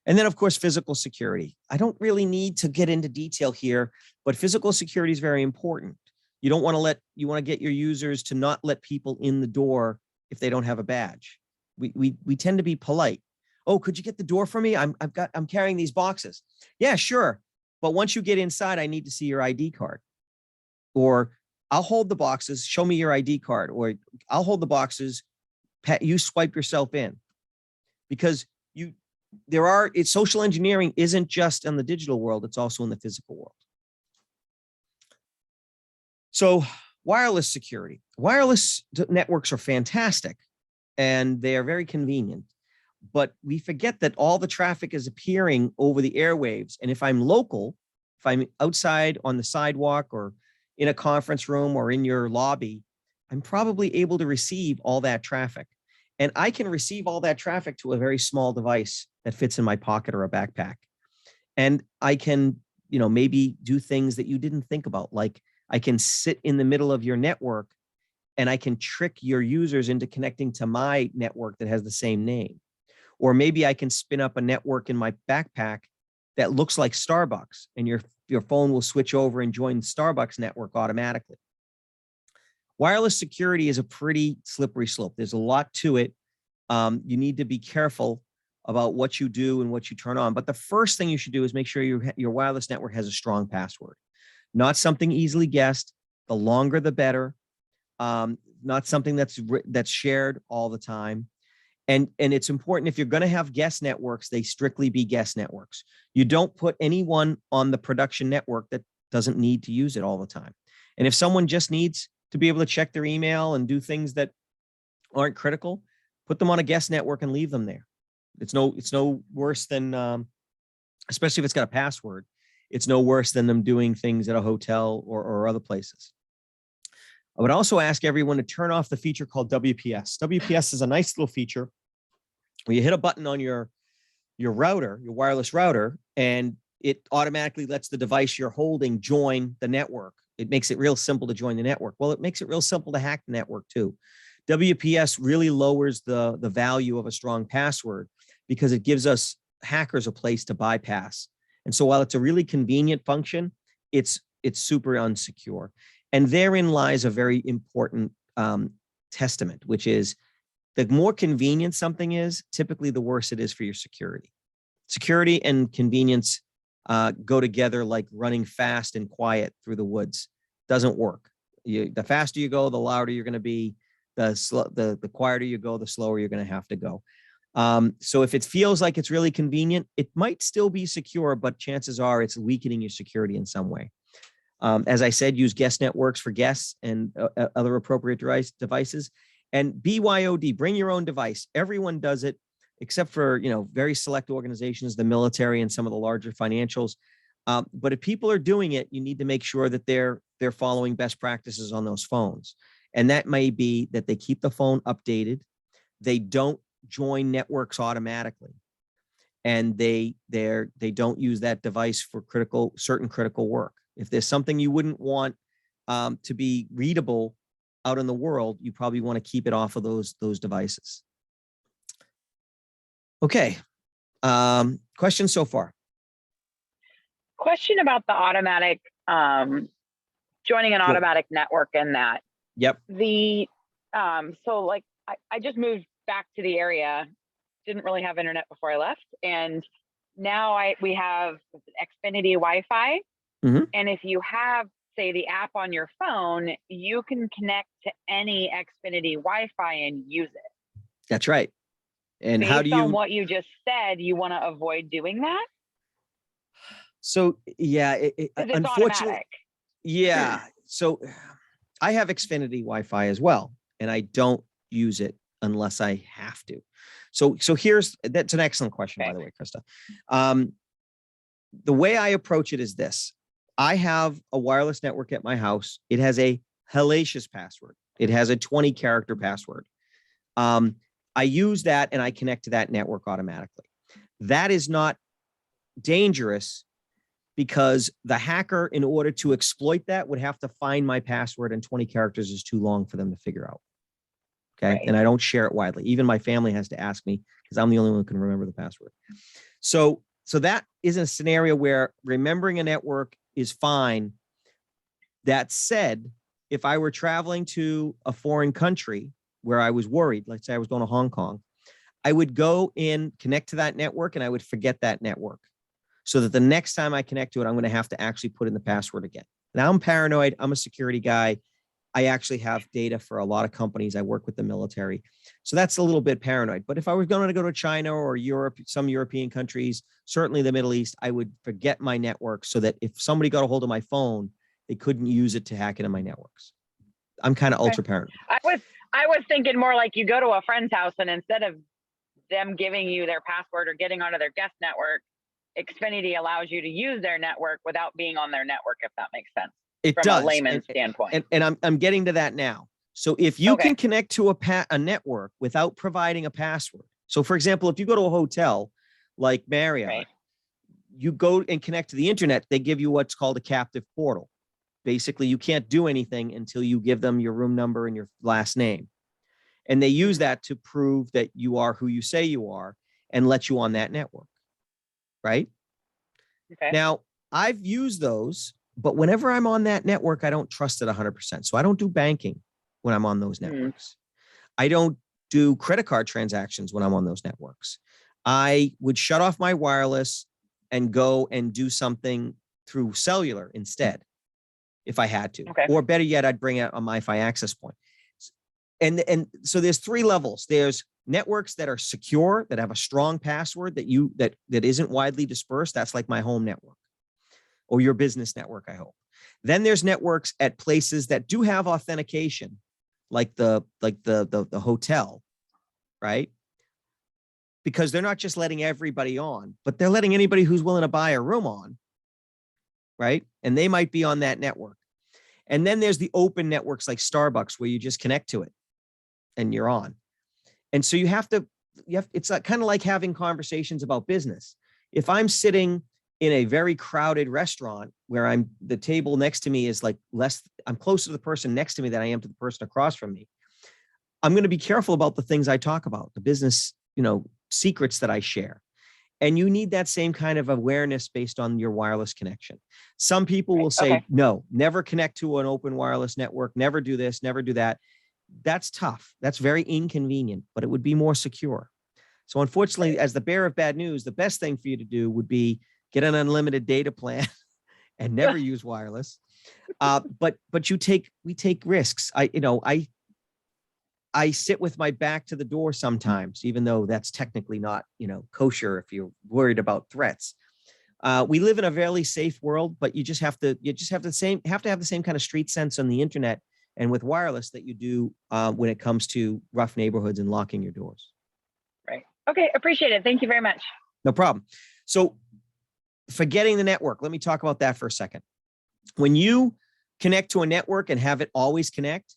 And then, of course, physical security. I don't really need to get into detail here, but physical security is very important. You don't want to you want to get your users to not let people in the door if they don't have a badge. We tend to be polite. Oh, could you get the door for me? I'm carrying these boxes. Yeah, sure. But once you get inside, I need to see your ID card. Or I'll hold the boxes, show me your ID card. Or I'll hold the boxes, you swipe yourself in. Because social engineering isn't just in the digital world, it's also in the physical world. So wireless security. Wireless networks are fantastic and they are very convenient, but we forget that all the traffic is appearing over the airwaves. And if I'm local, if I'm outside on the sidewalk or in a conference room or in your lobby, I'm probably able to receive all that traffic. And I can receive all that traffic to a very small device that fits in my pocket or a backpack. And I can, maybe do things that you didn't think about, like I can sit in the middle of your network and I can trick your users into connecting to my network that has the same name. Or maybe I can spin up a network in my backpack that looks like Starbucks, and your phone will switch over and join the Starbucks network automatically. Wireless security is a pretty slippery slope. There's a lot to it. You need to be careful about what you do and what you turn on. But the first thing you should do is make sure your wireless network has a strong password. Not something easily guessed. The longer, the better. Not something that's shared all the time. And it's important, if you're going to have guest networks, they strictly be guest networks. You don't put anyone on the production network that doesn't need to use it all the time. And if someone just needs to be able to check their email and do things that aren't critical, Put them on a guest network and leave them there. It's no worse than, especially if it's got a password, it's no worse than them doing things at a hotel or other places. I would also ask everyone to turn off the feature called WPS. WPS is a nice little feature where you hit a button on your router, your wireless router, and it automatically lets the device you're holding join the network. It makes it real simple to join the network. Well, it makes it real simple to hack the network too. WPS really lowers the value of a strong password because it gives us hackers a place to bypass. And so while it's a really convenient function, it's super unsecure. And therein lies a very important testament, which is the more convenient something is, typically the worse it is for your security. Security and convenience go together like running fast and quiet through the woods. Doesn't work. The faster you go, the louder you're going to be. The quieter you go, the slower you're going to have to go. So if it feels like it's really convenient, it might still be secure, but chances are it's weakening your security in some way. As I said, use guest networks for guests and other appropriate devices. And BYOD, bring your own device. Everyone does it, except for, very select organizations, the military and some of the larger financials. But if people are doing it, you need to make sure that they're following best practices on those phones. And that may be that they keep the phone updated. They don't join networks automatically. And they don't use that device for certain critical work. If there's something you wouldn't want to be readable out in the world, you probably want to keep it off of those devices. Okay. Questions so far? Question about the automatic, joining an automatic network and that. Yep. So like, I just moved back to the area, didn't really have internet before I left. And now we have Xfinity Wi-Fi. Mm-hmm. And if you have, say, the app on your phone, you can connect to any Xfinity Wi-Fi and use it. That's right. And Based how do you, on what you just said, you want to avoid doing that? So yeah, It's unfortunately, automatic. yeah. So I have Xfinity Wi-Fi as well, and I don't use it unless I have to. So that's an excellent question, by the way, Krista. The way I approach it is this. I have a wireless network at my house. It has a hellacious password. It has a 20-character password. I use that and I connect to that network automatically. That is not dangerous because the hacker, in order to exploit that, would have to find my password, and 20 characters is too long for them to figure out. Okay. Right. And I don't share it widely. Even my family has to ask me because I'm the only one who can remember the password. So that is a scenario where remembering a network is fine. That said, if I were traveling to a foreign country where I was worried, let's say I was going to Hong Kong, I would go in, connect to that network, and I would forget that network so that the next time I connect to it, I'm going to have to actually put in the password again. Now I'm paranoid. I'm a security guy. I actually have data for a lot of companies. I work with the military. So that's a little bit paranoid. But if I was going to go to China or Europe, some European countries, certainly the Middle East, I would forget my network so that if somebody got a hold of my phone, they couldn't use it to hack into my networks. I'm kind of ultra paranoid. I was thinking more like you go to a friend's house and instead of them giving you their password or getting onto their guest network, Xfinity allows you to use their network without being on their network, if that makes sense. It from does. a layman's standpoint. And I'm getting to that now. So if you can connect to a network without providing a password. So for example, if you go to a hotel like Marriott, Right. you go and connect to the internet, they give you what's called a captive portal. Basically, you can't do anything until you give them your room number and your last name. And they use that to prove that you are who you say you are and let you on that network. Right? Okay. Now, I've used those, but whenever I'm on that network, I don't trust it 100%. So I don't do banking when I'm on those networks. I don't do credit card transactions when I'm on those networks. I would shut off my wireless and go and do something through cellular instead, if I had to. Okay. Or better yet, I'd bring out a MiFi access point. And so there's three levels. There's networks that are secure, that have a strong password that isn't widely dispersed. That's like my home network or your business network, I hope. Then there's networks at places that do have authentication, like the hotel, right? Because they're not just letting everybody on, but they're letting anybody who's willing to buy a room on, right? And they might be on that network. And then there's the open networks like Starbucks where you just connect to it and you're on. And so it's kind of like having conversations about business. If I'm sitting in a very crowded restaurant where the table next to me is like I'm closer to the person next to me than I am to the person across from me, I'm going to be careful about the things I talk about, the business, secrets that I share. And you need that same kind of awareness based on your wireless connection. Some people will say, no, never connect to an open wireless network, never do this, never do that. That's tough. That's very inconvenient, but it would be more secure. So unfortunately, as the bearer of bad news, the best thing for you to do would be get an unlimited data plan and never use wireless. But we take risks. I sit with my back to the door sometimes, even though that's technically not, kosher if you're worried about threats. We live in a fairly safe world, but you have to have the same kind of street sense on the internet and with wireless that you do when it comes to rough neighborhoods and locking your doors. Right. Okay. Appreciate it. Thank you very much. No problem. So forgetting the network, let me talk about that for a second. When you connect to a network and have it always connect,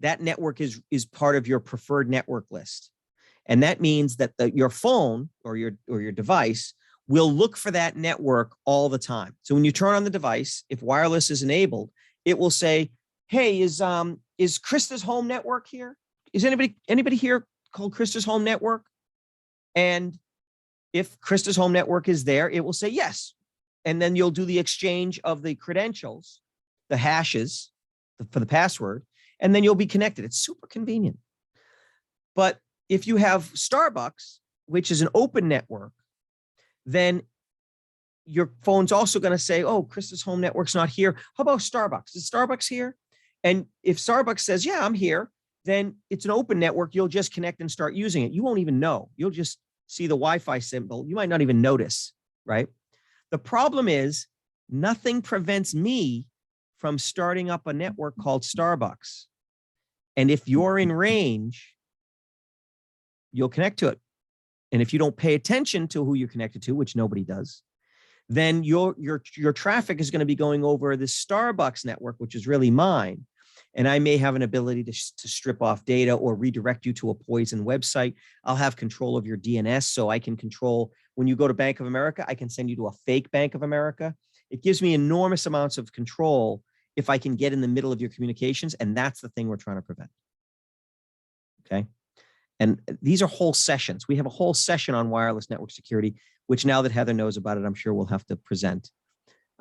that network is part of your preferred network list. And that means that your phone or your device will look for that network all the time. So when you turn on the device, if wireless is enabled, it will say, hey, is Krista's home network here? Is anybody here called Krista's home network? And if Krista's home network is there, it will say yes. And then you'll do the exchange of the credentials, the hashes for the password, and then you'll be connected. It's super convenient. But if you have Starbucks, which is an open network, then your phone's also going to say, oh, Krista's home network's not here. How about Starbucks? Is Starbucks here? And if Starbucks says, yeah, I'm here, then it's an open network. You'll just connect and start using it. You won't even know. You'll just see the Wi-Fi symbol. You might not even notice, right? The problem is nothing prevents me from starting up a network called Starbucks. And if you're in range, you'll connect to it. And if you don't pay attention to who you're connected to, which nobody does, then your traffic is going to be going over this Starbucks network, which is really mine. And I may have an ability to strip off data or redirect you to a poison website. I'll have control of your DNS, so I can control when you go to Bank of America, I can send you to a fake Bank of America. It gives me enormous amounts of control if I can get in the middle of your communications, and that's the thing we're trying to prevent. Okay. And these are whole sessions. We have a whole session on wireless network security, which now that Heather knows about it, I'm sure we'll have to present.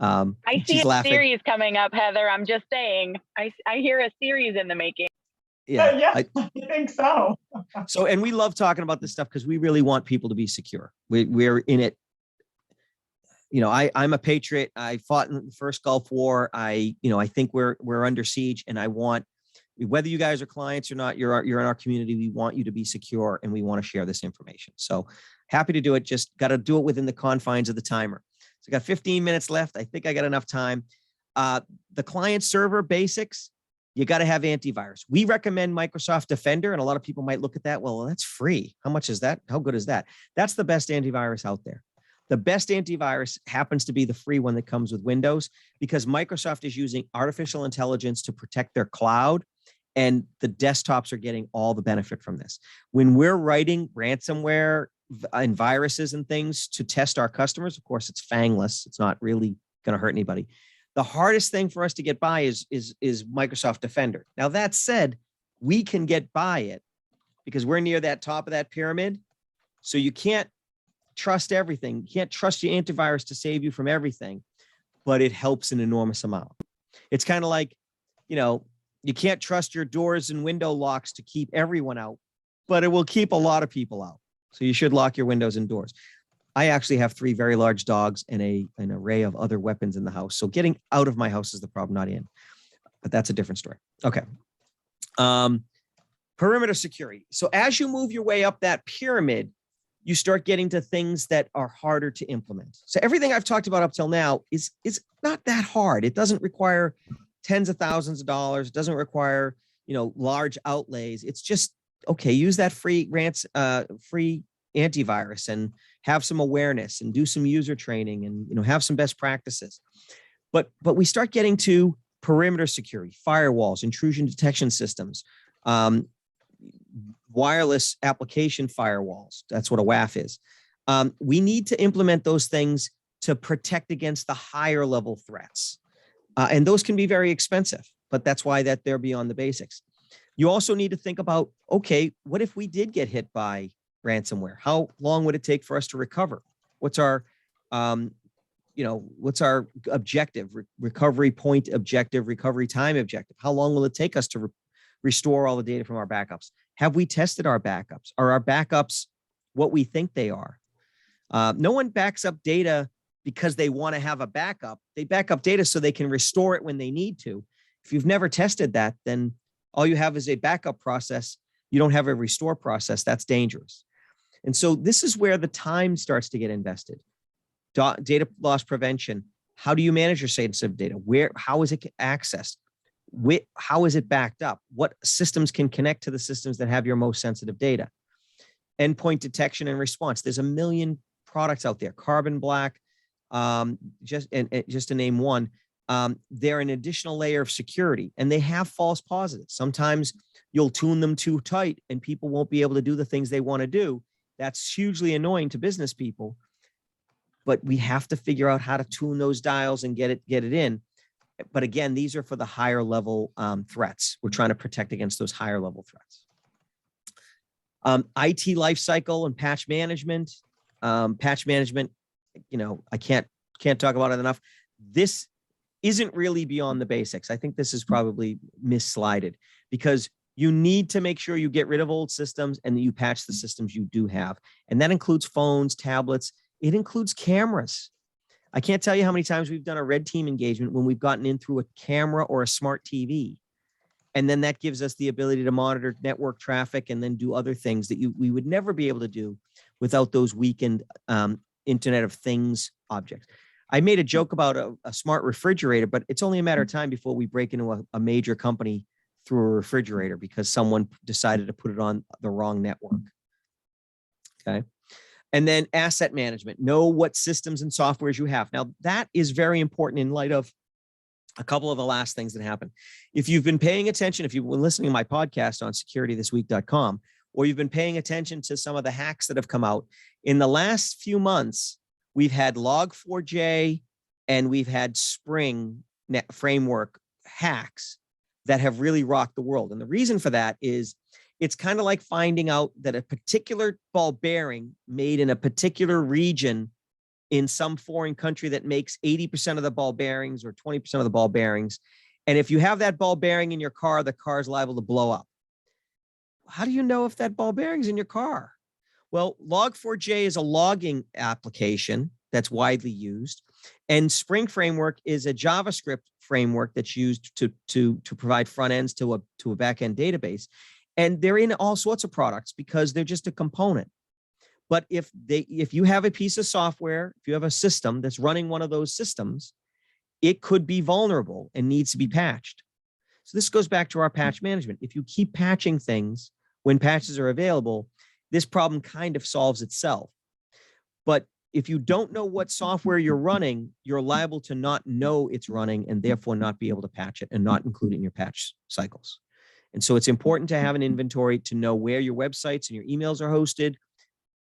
I see a series coming up, Heather. I'm just saying, I hear a series in the making. Yeah, I think so. So, and we love talking about this stuff because we really want people to be secure. We're in it. I'm a patriot. I fought in the first Gulf War. I think we're under siege, and I want, whether you guys are clients or not, you're in our community. We want you to be secure, and we want to share this information. So happy to do it. Just got to do it within the confines of the timer. So I got 15 minutes left. I think I got enough time. The client server basics, you got to have antivirus. We recommend Microsoft Defender, and a lot of people might look at that. Well, that's free. How much is that? How good is that? That's the best antivirus out there. The best antivirus happens to be the free one that comes with Windows, because Microsoft is using artificial intelligence to protect their cloud, and the desktops are getting all the benefit from this. When we're writing ransomware and viruses and things to test our customers, of course, it's fangless. It's not really going to hurt anybody. The hardest thing for us to get by is Microsoft Defender. Now, that said, we can get by it because we're near that top of that pyramid. So you can't trust everything. You can't trust your antivirus to save you from everything, but it helps an enormous amount. It's kind of like, you can't trust your doors and window locks to keep everyone out, but it will keep a lot of people out. So you should lock your windows and doors. I actually have 3 very large dogs and an array of other weapons in the house. So getting out of my house is the problem, not in. But that's a different story. Okay. Perimeter security. So as you move your way up that pyramid, you start getting to things that are harder to implement. So everything I've talked about up till now is not that hard. It doesn't require tens of thousands of dollars. It doesn't require, large outlays. It's just okay, use that free antivirus and have some awareness and do some user training and, you know, have some best practices. But we start getting to perimeter security, firewalls, intrusion detection systems, wireless application firewalls. That's what a WAF is. We need to implement those things to protect against the higher level threats. And those can be very expensive, but that's why that they're beyond the basics. You also need to think about, okay, what if we did get hit by ransomware? How long would it take for us to recover? What's our, what's our objective, recovery point objective, recovery time objective? How long will it take us to restore all the data from our backups? Have we tested our backups? Are our backups what we think they are? No one backs up data because they want to have a backup. They back up data so they can restore it when they need to. If you've never tested that, then all you have is a backup process. You don't have a restore process. That's dangerous. And so this is where the time starts to get invested. Data loss prevention. How do you manage your sensitive data? How is it accessed? How is it backed up? What systems can connect to the systems that have your most sensitive data? Endpoint detection and response. There's a million products out there. Carbon Black, just to name one. They're an additional layer of security, and they have false positives. Sometimes you'll tune them too tight and people won't be able to do the things they want to do. That's hugely annoying to business people, but we have to figure out how to tune those dials and get it in. But again, these are for the higher level threats. We're trying to protect against those higher level threats. IT lifecycle and patch management. Patch management, I can't talk about it enough. This isn't really beyond the basics. I think this is probably misslided because you need to make sure you get rid of old systems and that you patch the systems you do have. And that includes phones, tablets. It includes cameras. I can't tell you how many times we've done a red team engagement when we've gotten in through a camera or a smart TV. And then that gives us the ability to monitor network traffic and then do other things that we would never be able to do without those weakened Internet of Things objects. I made a joke about a smart refrigerator, but it's only a matter of time before we break into a major company through a refrigerator because someone decided to put it on the wrong network. Okay. And then asset management. Know what systems and softwares you have. Now, that is very important in light of a couple of the last things that happened. If you've been paying attention, if you've been listening to my podcast on securitysthisweek.com, or you've been paying attention to some of the hacks that have come out in the last few months, we've had Log4j and we've had Spring framework hacks that have really rocked the world. And the reason for that is it's kind of like finding out that a particular ball bearing made in a particular region in some foreign country that makes 80% of the ball bearings or 20% of the ball bearings. And if you have that ball bearing in your car, the car is liable to blow up. How do you know if that ball bearing is in your car? Well, Log4j is a logging application that's widely used. And Spring Framework is a JavaScript framework that's used to provide front ends to a back-end database. And they're in all sorts of products because they're just a component. But if you have a piece of software, if you have a system that's running one of those systems, it could be vulnerable and needs to be patched. So this goes back to our patch management. If you keep patching things when patches are available, this problem kind of solves itself. But if you don't know what software you're running, you're liable to not know it's running and therefore not be able to patch it and not include it in your patch cycles. And so it's important to have an inventory to know where your websites and your emails are hosted.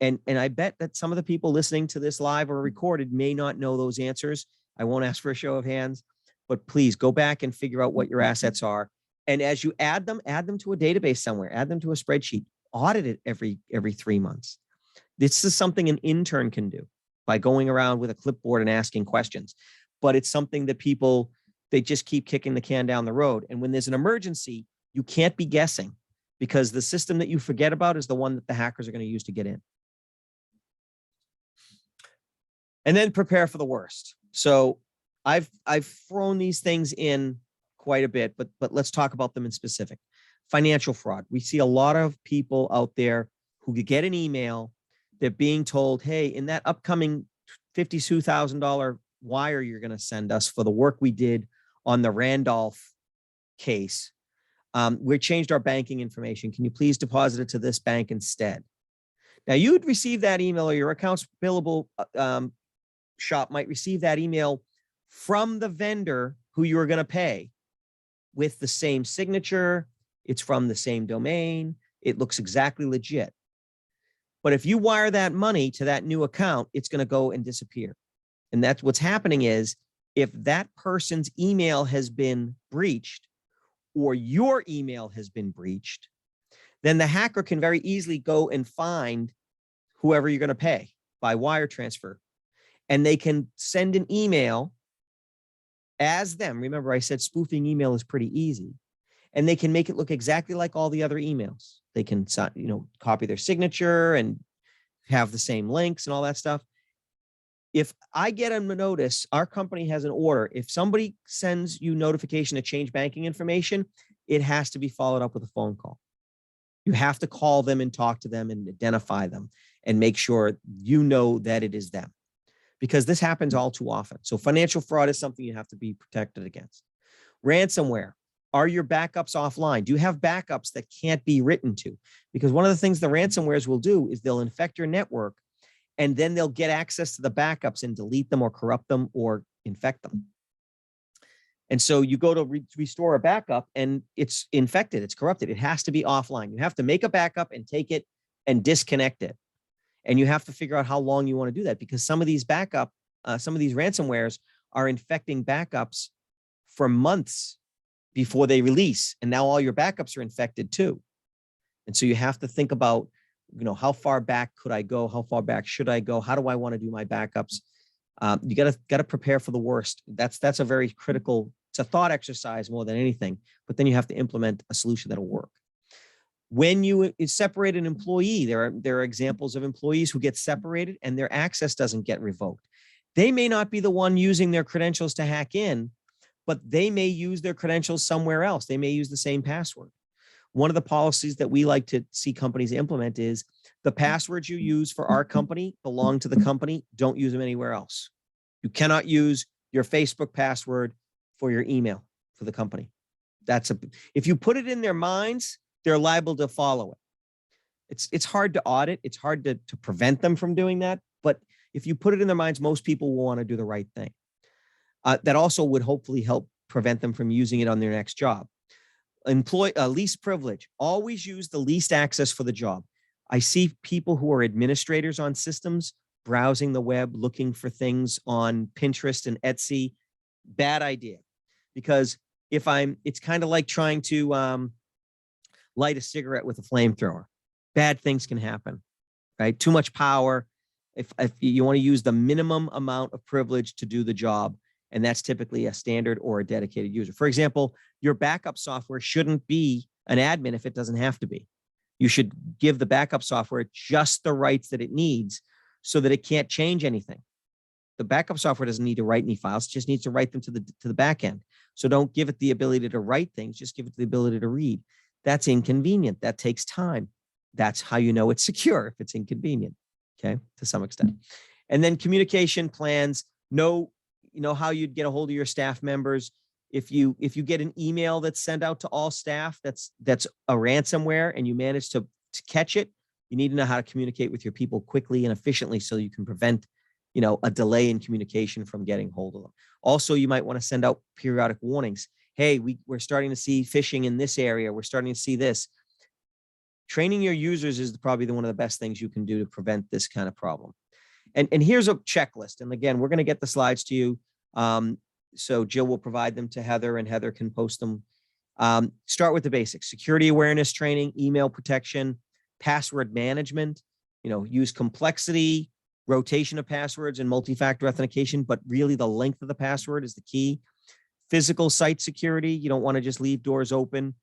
And I bet that some of the people listening to this live or recorded may not know those answers. I won't ask for a show of hands, but please go back and figure out what your assets are. And as you add them to a database somewhere, add them to a spreadsheet, audit it every 3 months. This is something an intern can do by going around with a clipboard and asking questions. But it's something that people, they just keep kicking the can down the road. And when there's an emergency, you can't be guessing because the system that you forget about is the one that the hackers are going to use to get in. And then prepare for the worst. So I've thrown these things in quite a bit, but let's talk about them in specific. Financial fraud. We see a lot of people out there who get an email. They're being told, hey, in that upcoming $52,000 wire you're going to send us for the work we did on the Randolph case, We changed our banking information. Can you please deposit it to this bank instead? Now you'd receive that email, or your accounts billable shop might receive that email from the vendor who you were going to pay with the same signature. It's from the same domain. It looks exactly legit. But if you wire that money to that new account, it's going to go and disappear. And that's what's happening is, if that person's email has been breached or your email has been breached, then the hacker can very easily go and find whoever you're going to pay by wire transfer. And they can send an email as them. Remember, I said spoofing email is pretty easy. And they can make it look exactly like all the other emails. They can, copy their signature and have the same links and all that stuff. If I get a notice, our company has an order. If somebody sends you notification to change banking information, it has to be followed up with a phone call. You have to call them and talk to them and identify them and make sure you know that it is them, because this happens all too often. So financial fraud is something you have to be protected against. Ransomware. Are your backups offline? Do you have backups that can't be written to? Because one of the things the ransomwares will do is they'll infect your network, and then they'll get access to the backups and delete them or corrupt them or infect them. And so you go to restore a backup and it's infected, it's corrupted. It has to be offline. You have to make a backup and take it and disconnect it. And you have to figure out how long you want to do that, because some of these some of these ransomwares are infecting backups for months before they release. And now all your backups are infected too. And so you have to think about, how far back could I go? How far back should I go? How do I want to do my backups? You gotta prepare for the worst. That's a very critical, it's a thought exercise more than anything, but then you have to implement a solution that'll work. When you separate an employee, there are examples of employees who get separated and their access doesn't get revoked. They may not be the one using their credentials to hack in, but they may use their credentials somewhere else. They may use the same password. One of the policies that we like to see companies implement is the passwords you use for our company belong to the company. Don't use them anywhere else. You cannot use your Facebook password for your email for the company. If you put it in their minds, they're liable to follow it. It's hard to audit. It's hard to prevent them from doing that. But if you put it in their minds, most people will want to do the right thing. That also would hopefully help prevent them from using it on their next job. Least privilege. Always use the least access for the job. I see people who are administrators on systems browsing the web, looking for things on Pinterest and Etsy. Bad idea. Because it's kind of like trying to light a cigarette with a flamethrower. Bad things can happen, right? Too much power. If you want to use the minimum amount of privilege to do the job, and that's typically a standard or a dedicated user. For example, your backup software shouldn't be an admin if it doesn't have to be. You should give the backup software just the rights that it needs so that it can't change anything. The backup software doesn't need to write any files, it just needs to write them to the back end. So don't give it the ability to write things, just give it the ability to read. That's inconvenient. That takes time. That's how you know it's secure, if it's inconvenient, okay, to some extent. And then communication plans, know how you'd get a hold of your staff members. If you get an email that's sent out to all staff that's a ransomware and you manage to catch it, you need to know how to communicate with your people quickly and efficiently so you can prevent a delay in communication from getting hold of them. Also, you might want to send out periodic warnings. Hey, we're starting to see phishing in this area. We're starting to see this. Training your users is probably one of the best things you can do to prevent this kind of problem. And here's a checklist. And again, we're going to get the slides to you. So Jill will provide them to Heather and Heather can post them. Start with the basics: security awareness training, email protection, password management, use complexity, rotation of passwords and multi-factor authentication, but really the length of the password is the key. Physical site security. You don't want to just leave doors open.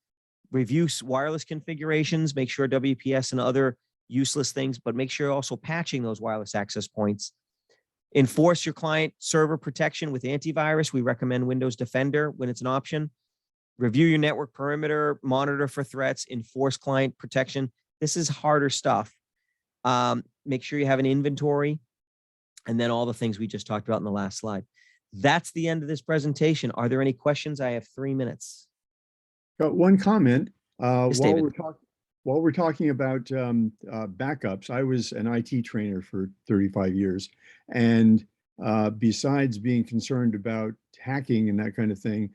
Review wireless configurations, make sure WPS and other useless things, but make sure you're also patching those wireless access points. Enforce your client server protection with antivirus. We recommend Windows Defender when it's an option. Review your network perimeter, monitor for threats, enforce client protection. This is harder stuff. Make sure you have an inventory, and then all the things we just talked about in the last slide. That's the end of this presentation. Are there any questions? I have 3 minutes. Got one comment. Yes, While David. we're talking about backups, I was an IT trainer for 35 years, and besides being concerned about hacking and that kind of thing,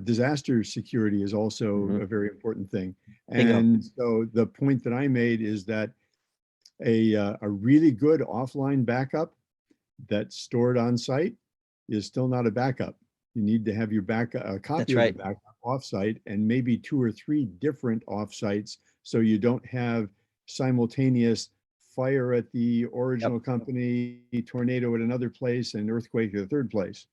disaster security is also a very important thing. Bingo. And so the point that I made is that a really good offline backup that's stored on site is still not a backup. You need to have your backup, a copy That's of right. the backup offsite, and maybe 2 or 3 different offsites, so you don't have simultaneous fire at the original company, tornado at another place, and earthquake at the third place.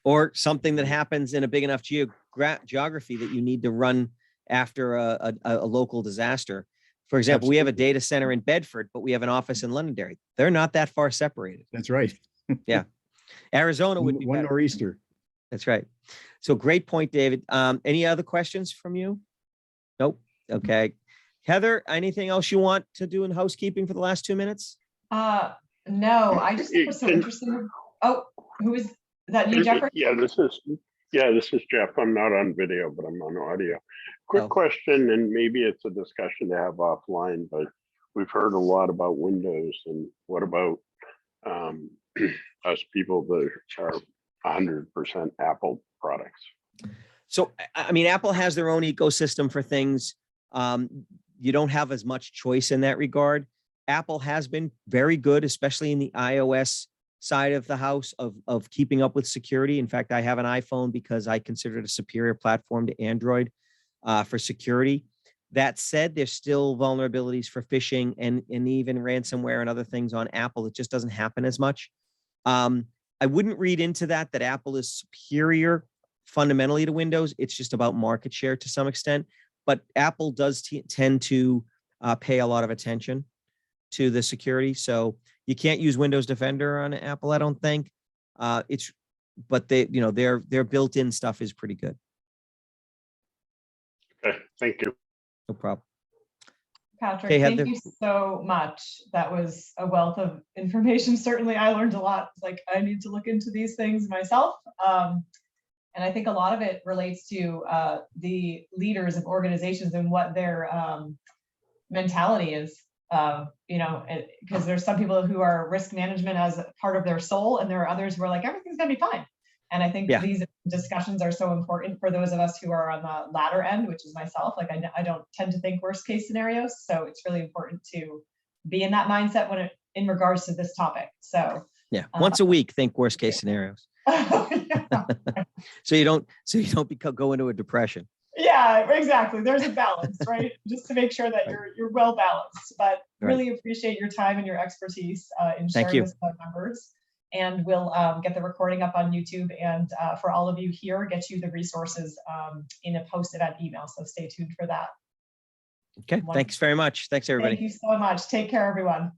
Or something that happens in a big enough geography that you need to run after a local disaster. For example, we have a data center in Bedford, but we have an office in Londonderry. They're not that far separated. That's right. Arizona would be one better. nor'easter. That's right. So great point, David. Any other questions from you? Nope. Okay. Heather, anything else you want to do in housekeeping for the last 2 minutes? No, I just think we're so interested. Oh, who is that? You, Jeffrey? Yeah, this is Jeff. I'm not on video, but I'm on audio. Quick question, and maybe it's a discussion to have offline, but we've heard a lot about Windows, and what about us people that are 100% Apple products? So, I mean, Apple has their own ecosystem for things. You don't have as much choice in that regard. Apple has been very good, especially in the iOS side of the house of keeping up with security. In fact, I have an iPhone because I consider it a superior platform to Android for security. That said, there's still vulnerabilities for phishing and even ransomware and other things on Apple. It just doesn't happen as much. I wouldn't read into that Apple is superior fundamentally to Windows. It's just about market share to some extent. But Apple does tend to pay a lot of attention to the security. So you can't use Windows Defender on Apple, I don't think. But their built-in stuff is pretty good. Okay, thank you. No problem. Patrick, Okay, thank Heather. you so much. That was a wealth of information. Certainly, I learned a lot. It's like, I need to look into these things myself. And I think a lot of it relates to the leaders of organizations and what their mentality is. Because there's some people who are risk management as part of their soul, and there are others who are like, everything's gonna be fine. And I think these discussions are so important for those of us who are on the latter end, which is myself. Like, I don't tend to think worst case scenarios, so it's really important to be in that mindset in regards to this topic. So once a week, think worst case scenarios. So you don't go into a depression. Yeah, exactly. There's a balance, right? Just to make sure that you're well balanced. But really appreciate your time and your expertise in sharing this with our members. And we'll get the recording up on YouTube, and for all of you here, get you the resources in a post-event email. So stay tuned for that. Okay, thanks very much. Thanks, everybody. Thank you so much. Take care, everyone.